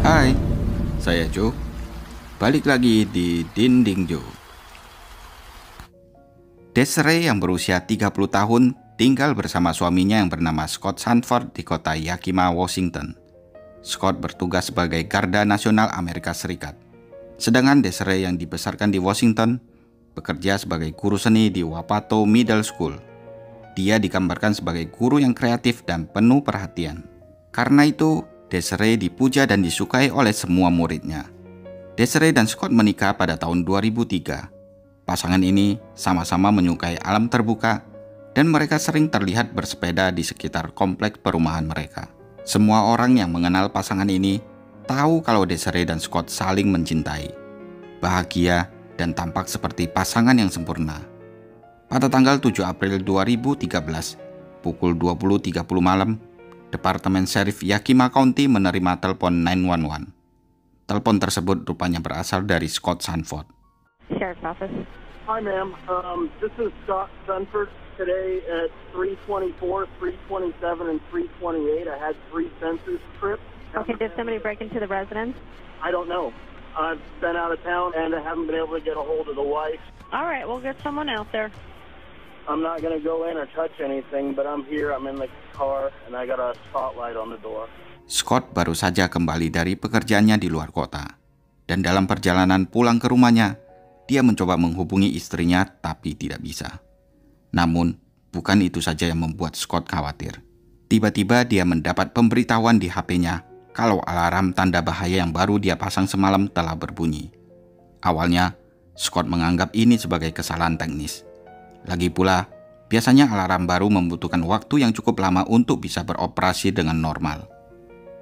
Hai, saya Joe. Balik lagi di Dinding Joe. Desiree yang berusia 30 tahun tinggal bersama suaminya yang bernama Scott Sanford di kota Yakima, Washington. Scott bertugas sebagai Garda Nasional Amerika Serikat. Sedangkan Desiree yang dibesarkan di Washington bekerja sebagai guru seni di Wapato Middle School. Dia digambarkan sebagai guru yang kreatif dan penuh perhatian. Karena itu, Desiree dipuja dan disukai oleh semua muridnya. Desiree dan Scott menikah pada tahun 2003. Pasangan ini sama-sama menyukai alam terbuka dan mereka sering terlihat bersepeda di sekitar kompleks perumahan mereka. Semua orang yang mengenal pasangan ini tahu kalau Desiree dan Scott saling mencintai, bahagia, dan tampak seperti pasangan yang sempurna. Pada tanggal 7 April 2013, pukul 20.30 malam, Departemen Sheriff Yakima County menerima telepon 911. Telepon tersebut rupanya berasal dari Scott Sanford. Sheriff's Office. Hi, ma'am. This is Scott Sunford. Today at 3:24, 3:27, and 3:28, I had 3 census trips. Okay, did somebody break into the residence? I don't know. I've been out of town and I haven't been able to get a hold of the wife. All right, we'll get someone out there. I'm not going to go in or touch anything, but I'm here. I'm in the car and I got a spotlight on the door. Scott baru saja kembali dari pekerjaannya di luar kota. Dan dalam perjalanan pulang ke rumahnya, dia mencoba menghubungi istrinya tapi tidak bisa. Namun, bukan itu saja yang membuat Scott khawatir. Tiba-tiba dia mendapat pemberitahuan di HP-nya kalau alarm tanda bahaya yang baru dia pasang semalam telah berbunyi. Awalnya, Scott menganggap ini sebagai kesalahan teknis. Lagi pula, biasanya alarm baru membutuhkan waktu yang cukup lama untuk bisa beroperasi dengan normal.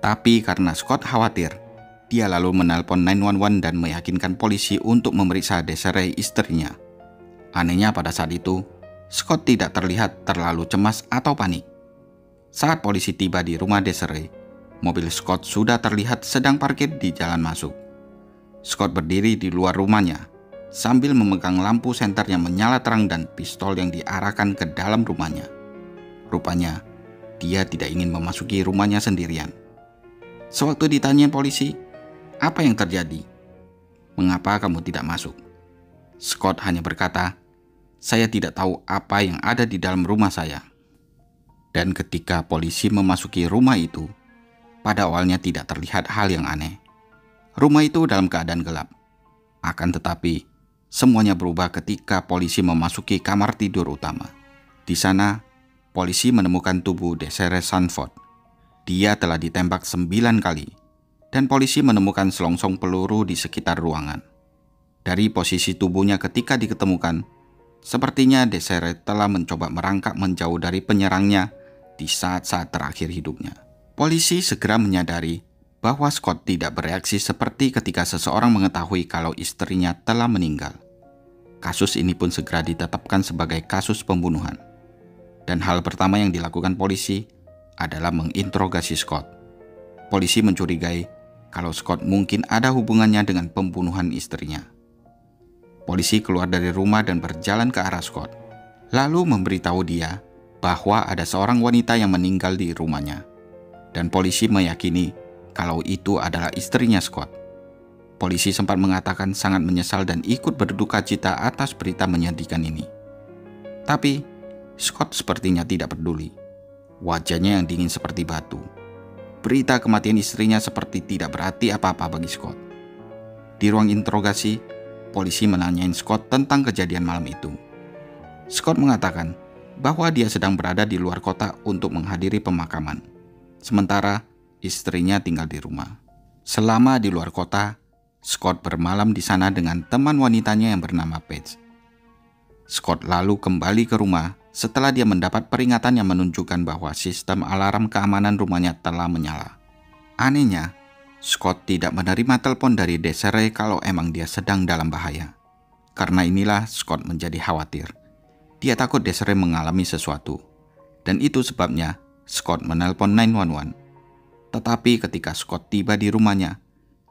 Tapi karena Scott khawatir, dia lalu menelpon 911 dan meyakinkan polisi untuk memeriksa Desiree istrinya. Anehnya pada saat itu, Scott tidak terlihat terlalu cemas atau panik. Saat polisi tiba di rumah Desiree, mobil Scott sudah terlihat sedang parkir di jalan masuk. Scott berdiri di luar rumahnya, sambil memegang lampu senter yang menyala terang dan pistol yang diarahkan ke dalam rumahnya. Rupanya, dia tidak ingin memasuki rumahnya sendirian. Sewaktu ditanya polisi, "Apa yang terjadi? Mengapa kamu tidak masuk?" Scott hanya berkata, "Saya tidak tahu apa yang ada di dalam rumah saya." Dan ketika polisi memasuki rumah itu, pada awalnya tidak terlihat hal yang aneh. Rumah itu dalam keadaan gelap. Akan tetapi, semuanya berubah ketika polisi memasuki kamar tidur utama. Di sana, polisi menemukan tubuh Desiree Sanford. Dia telah ditembak 9 kali, dan polisi menemukan selongsong peluru di sekitar ruangan. Dari posisi tubuhnya ketika diketemukan, sepertinya Desiree telah mencoba merangkak menjauh dari penyerangnya di saat-saat terakhir hidupnya. Polisi segera menyadari bahwa Scott tidak bereaksi seperti ketika seseorang mengetahui kalau istrinya telah meninggal. Kasus ini pun segera ditetapkan sebagai kasus pembunuhan. Dan hal pertama yang dilakukan polisi adalah menginterogasi Scott. Polisi mencurigai kalau Scott mungkin ada hubungannya dengan pembunuhan istrinya. Polisi keluar dari rumah dan berjalan ke arah Scott, lalu memberitahu dia bahwa ada seorang wanita yang meninggal di rumahnya. Dan polisi meyakini kalau itu adalah istrinya Scott. Polisi sempat mengatakan sangat menyesal dan ikut berduka cita atas berita menyedihkan ini. Tapi Scott sepertinya tidak peduli. Wajahnya yang dingin seperti batu. Berita kematian istrinya seperti tidak berarti apa-apa bagi Scott. Di ruang interogasi, polisi menanyain Scott tentang kejadian malam itu. Scott mengatakan bahwa dia sedang berada di luar kota untuk menghadiri pemakaman. Sementara istrinya tinggal di rumah. Selama di luar kota, Scott bermalam di sana dengan teman wanitanya yang bernama Paige. Scott lalu kembali ke rumah setelah dia mendapat peringatan yang menunjukkan bahwa sistem alarm keamanan rumahnya telah menyala. Anehnya, Scott tidak menerima telepon dari Desiree kalau emang dia sedang dalam bahaya. Karena inilah Scott menjadi khawatir. Dia takut Desiree mengalami sesuatu. Dan itu sebabnya Scott menelpon 911. Tetapi ketika Scott tiba di rumahnya,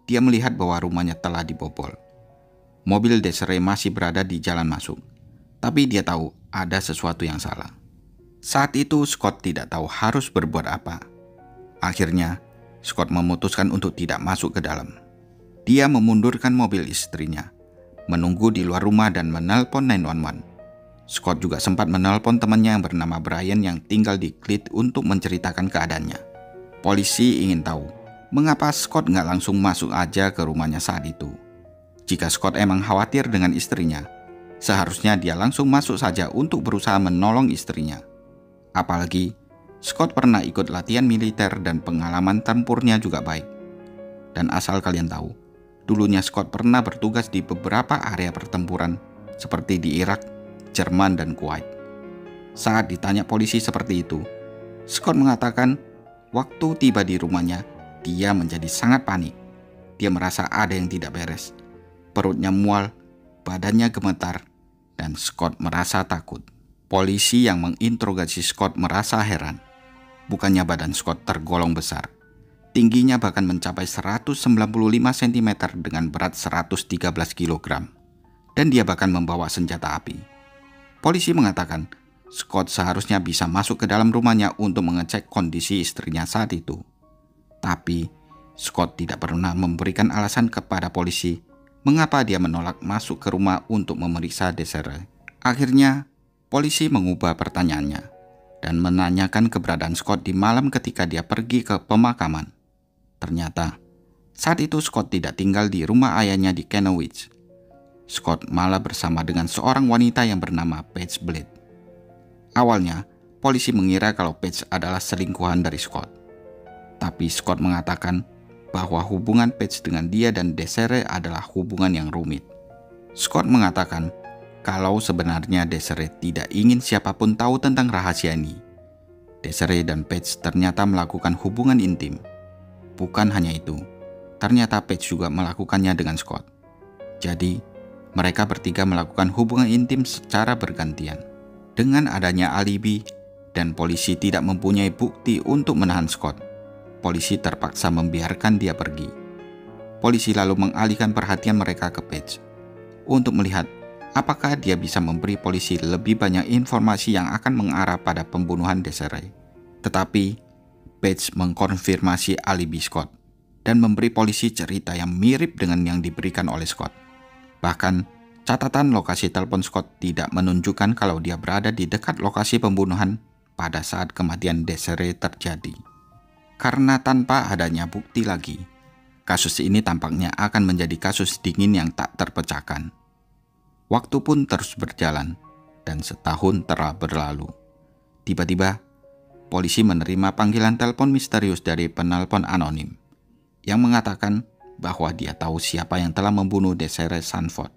dia melihat bahwa rumahnya telah dibobol. Mobil Desiree masih berada di jalan masuk. Tapi dia tahu ada sesuatu yang salah. Saat itu Scott tidak tahu harus berbuat apa. Akhirnya, Scott memutuskan untuk tidak masuk ke dalam. Dia memundurkan mobil istrinya, menunggu di luar rumah dan menelpon 911. Scott juga sempat menelpon temannya yang bernama Brian yang tinggal di Cleat untuk menceritakan keadaannya. Polisi ingin tahu, mengapa Scott nggak langsung masuk aja ke rumahnya saat itu. Jika Scott emang khawatir dengan istrinya, seharusnya dia langsung masuk saja untuk berusaha menolong istrinya. Apalagi, Scott pernah ikut latihan militer dan pengalaman tempurnya juga baik. Dan asal kalian tahu, dulunya Scott pernah bertugas di beberapa area pertempuran seperti di Irak, Jerman, dan Kuwait. Saat ditanya polisi seperti itu, Scott mengatakan waktu tiba di rumahnya, dia menjadi sangat panik. Dia merasa ada yang tidak beres. Perutnya mual, badannya gemetar, dan Scott merasa takut. Polisi yang menginterogasi Scott merasa heran. Bukannya badan Scott tergolong besar. Tingginya bahkan mencapai 195 cm dengan berat 113 kg. Dan dia bahkan membawa senjata api. Polisi mengatakan Scott seharusnya bisa masuk ke dalam rumahnya untuk mengecek kondisi istrinya saat itu. Tapi Scott tidak pernah memberikan alasan kepada polisi mengapa dia menolak masuk ke rumah untuk memeriksa Desiree. Akhirnya, polisi mengubah pertanyaannya dan menanyakan keberadaan Scott di malam ketika dia pergi ke pemakaman. Ternyata, saat itu Scott tidak tinggal di rumah ayahnya di Kennewick. Scott malah bersama dengan seorang wanita yang bernama Paige Blade. Awalnya, polisi mengira kalau Paige adalah selingkuhan dari Scott. Tapi Scott mengatakan bahwa hubungan Paige dengan dia dan Desiree adalah hubungan yang rumit. Scott mengatakan kalau sebenarnya Desiree tidak ingin siapapun tahu tentang rahasia ini. Desiree dan Paige ternyata melakukan hubungan intim. Bukan hanya itu, ternyata Paige juga melakukannya dengan Scott. Jadi, mereka bertiga melakukan hubungan intim secara bergantian. Dengan adanya alibi dan polisi tidak mempunyai bukti untuk menahan Scott, polisi terpaksa membiarkan dia pergi. Polisi lalu mengalihkan perhatian mereka ke Paige untuk melihat apakah dia bisa memberi polisi lebih banyak informasi yang akan mengarah pada pembunuhan Desiree. Tetapi Paige mengkonfirmasi alibi Scott dan memberi polisi cerita yang mirip dengan yang diberikan oleh Scott. Bahkan, catatan lokasi telepon Scott tidak menunjukkan kalau dia berada di dekat lokasi pembunuhan pada saat kematian Desiree terjadi. Karena tanpa adanya bukti lagi, kasus ini tampaknya akan menjadi kasus dingin yang tak terpecahkan. Waktu pun terus berjalan, dan setahun telah berlalu. Tiba-tiba, polisi menerima panggilan telepon misterius dari penelpon anonim yang mengatakan bahwa dia tahu siapa yang telah membunuh Desiree Sanford.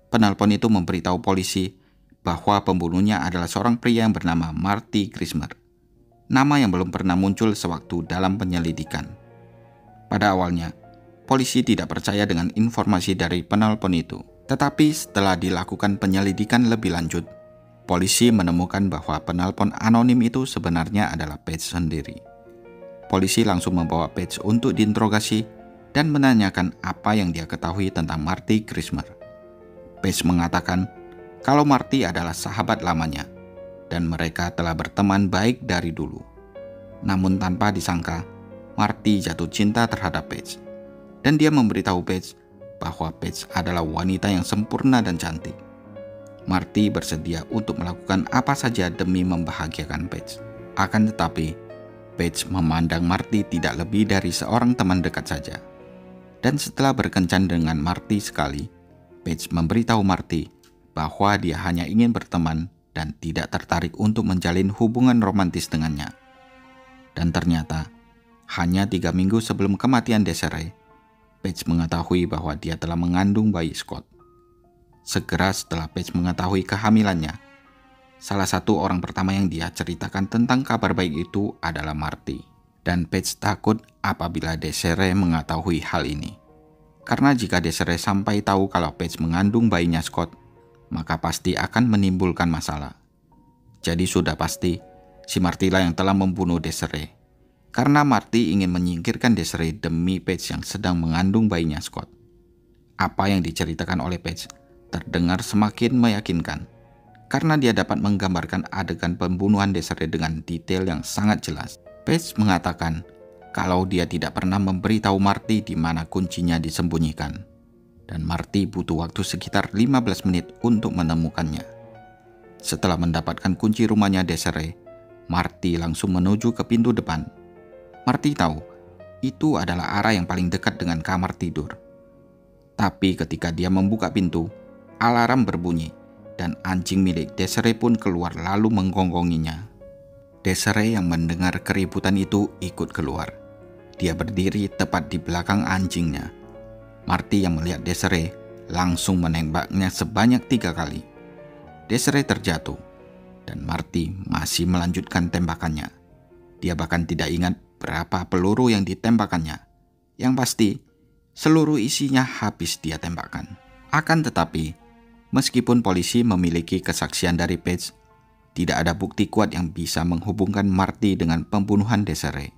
Penelpon itu memberitahu polisi bahwa pembunuhnya adalah seorang pria yang bernama Marty Grismer, nama yang belum pernah muncul sewaktu dalam penyelidikan. Pada awalnya, polisi tidak percaya dengan informasi dari penelpon itu, tetapi setelah dilakukan penyelidikan lebih lanjut, polisi menemukan bahwa penelpon anonim itu sebenarnya adalah Paige sendiri. Polisi langsung membawa Paige untuk diinterogasi dan menanyakan apa yang dia ketahui tentang Marty Grismer. Paige mengatakan kalau Marty adalah sahabat lamanya dan mereka telah berteman baik dari dulu. Namun tanpa disangka, Marty jatuh cinta terhadap Paige dan dia memberitahu Paige bahwa Paige adalah wanita yang sempurna dan cantik. Marty bersedia untuk melakukan apa saja demi membahagiakan Paige. Akan tetapi, Paige memandang Marty tidak lebih dari seorang teman dekat saja. Dan setelah berkencan dengan Marty sekali, Paige memberitahu Marty bahwa dia hanya ingin berteman dan tidak tertarik untuk menjalin hubungan romantis dengannya. Dan ternyata, hanya 3 minggu sebelum kematian Desiree, Paige mengetahui bahwa dia telah mengandung bayi Scott. Segera setelah Paige mengetahui kehamilannya, salah satu orang pertama yang dia ceritakan tentang kabar baik itu adalah Marty. Dan Paige takut apabila Desiree mengetahui hal ini. Karena jika Desiree sampai tahu kalau Paige mengandung bayinya Scott, maka pasti akan menimbulkan masalah. Jadi sudah pasti, si Marty lah yang telah membunuh Desiree. Karena Marty ingin menyingkirkan Desiree demi Paige yang sedang mengandung bayinya Scott. Apa yang diceritakan oleh Paige terdengar semakin meyakinkan, karena dia dapat menggambarkan adegan pembunuhan Desiree dengan detail yang sangat jelas. Paige mengatakan kalau dia tidak pernah memberitahu Marty di mana kuncinya disembunyikan. Dan Marty butuh waktu sekitar 15 menit untuk menemukannya. Setelah mendapatkan kunci rumahnya Desiree, Marty langsung menuju ke pintu depan. Marty tahu itu adalah arah yang paling dekat dengan kamar tidur. Tapi ketika dia membuka pintu, alarm berbunyi dan anjing milik Desiree pun keluar lalu menggonggongginya. Desiree yang mendengar keributan itu ikut keluar. Dia berdiri tepat di belakang anjingnya. Marty yang melihat Desiree langsung menembaknya sebanyak 3 kali. Desiree terjatuh dan Marty masih melanjutkan tembakannya. Dia bahkan tidak ingat berapa peluru yang ditembakkannya. Yang pasti, seluruh isinya habis dia tembakkan. Akan tetapi, meskipun polisi memiliki kesaksian dari Page, tidak ada bukti kuat yang bisa menghubungkan Marty dengan pembunuhan Desiree.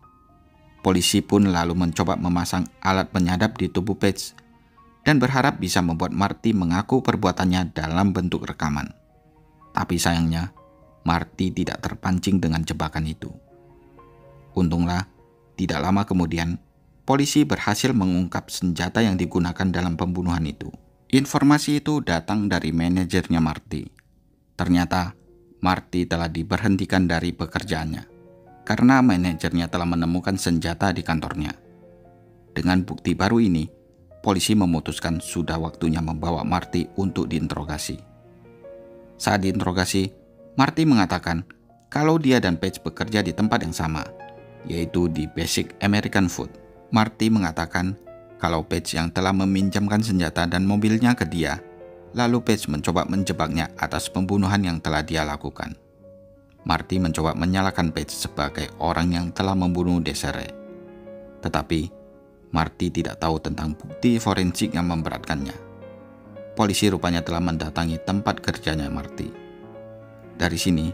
Polisi pun lalu mencoba memasang alat penyadap di tubuh Page dan berharap bisa membuat Marty mengaku perbuatannya dalam bentuk rekaman. Tapi sayangnya, Marty tidak terpancing dengan jebakan itu. Untunglah, tidak lama kemudian, polisi berhasil mengungkap senjata yang digunakan dalam pembunuhan itu. Informasi itu datang dari manajernya Marty. Ternyata, Marty telah diberhentikan dari pekerjaannya karena manajernya telah menemukan senjata di kantornya. Dengan bukti baru ini, polisi memutuskan sudah waktunya membawa Marty untuk diinterogasi. Saat diinterogasi, Marty mengatakan kalau dia dan Page bekerja di tempat yang sama, yaitu di Basic American Food. Marty mengatakan kalau Page yang telah meminjamkan senjata dan mobilnya ke dia, lalu Page mencoba menjebaknya atas pembunuhan yang telah dia lakukan. Marty mencoba menyalahkan Page sebagai orang yang telah membunuh Desiree. Tetapi, Marty tidak tahu tentang bukti forensik yang memberatkannya. Polisi rupanya telah mendatangi tempat kerjanya Marty. Dari sini,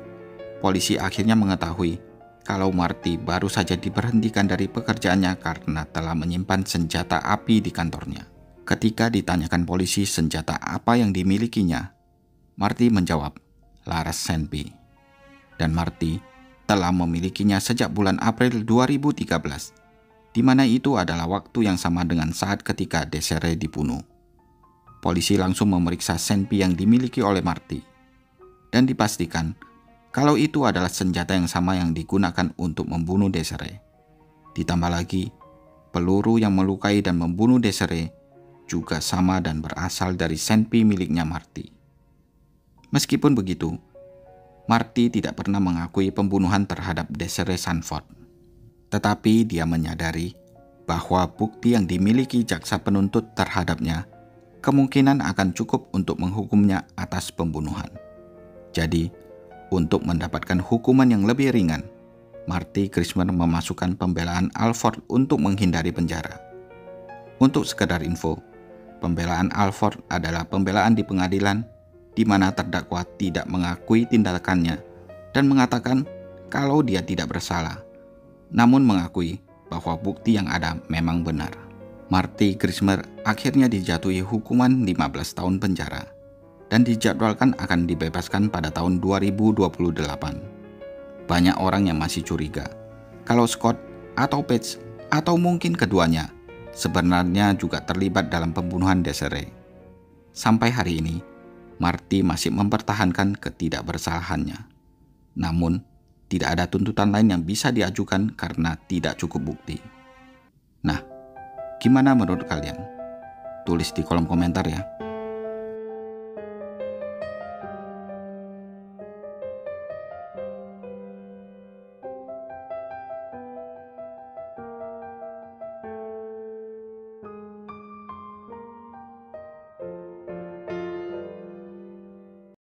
polisi akhirnya mengetahui kalau Marty baru saja diberhentikan dari pekerjaannya karena telah menyimpan senjata api di kantornya. Ketika ditanyakan polisi senjata apa yang dimilikinya, Marty menjawab, laras Senpi. Dan Marty telah memilikinya sejak bulan April 2013, di mana itu adalah waktu yang sama dengan saat ketika Desiree dibunuh. Polisi langsung memeriksa Senpi yang dimiliki oleh Marty, dan dipastikan kalau itu adalah senjata yang sama yang digunakan untuk membunuh Desiree. Ditambah lagi, peluru yang melukai dan membunuh Desiree juga sama dan berasal dari Senpi miliknya Marty. Meskipun begitu, Marty tidak pernah mengakui pembunuhan terhadap Desiree Sanford. Tetapi dia menyadari bahwa bukti yang dimiliki jaksa penuntut terhadapnya kemungkinan akan cukup untuk menghukumnya atas pembunuhan. Jadi, untuk mendapatkan hukuman yang lebih ringan, Marty Christmer memasukkan pembelaan Alford untuk menghindari penjara. Untuk sekedar info, pembelaan Alford adalah pembelaan di pengadilan di mana terdakwa tidak mengakui tindakannya dan mengatakan kalau dia tidak bersalah, namun mengakui bahwa bukti yang ada memang benar. Marty Christmer akhirnya dijatuhi hukuman 15 tahun penjara dan dijadwalkan akan dibebaskan pada tahun 2028. Banyak orang yang masih curiga kalau Scott atau Page atau mungkin keduanya sebenarnya juga terlibat dalam pembunuhan Desiree. Sampai hari ini, Marty masih mempertahankan ketidakbersalahannya. Namun, tidak ada tuntutan lain yang bisa diajukan karena tidak cukup bukti. Nah, gimana menurut kalian? Tulis di kolom komentar ya.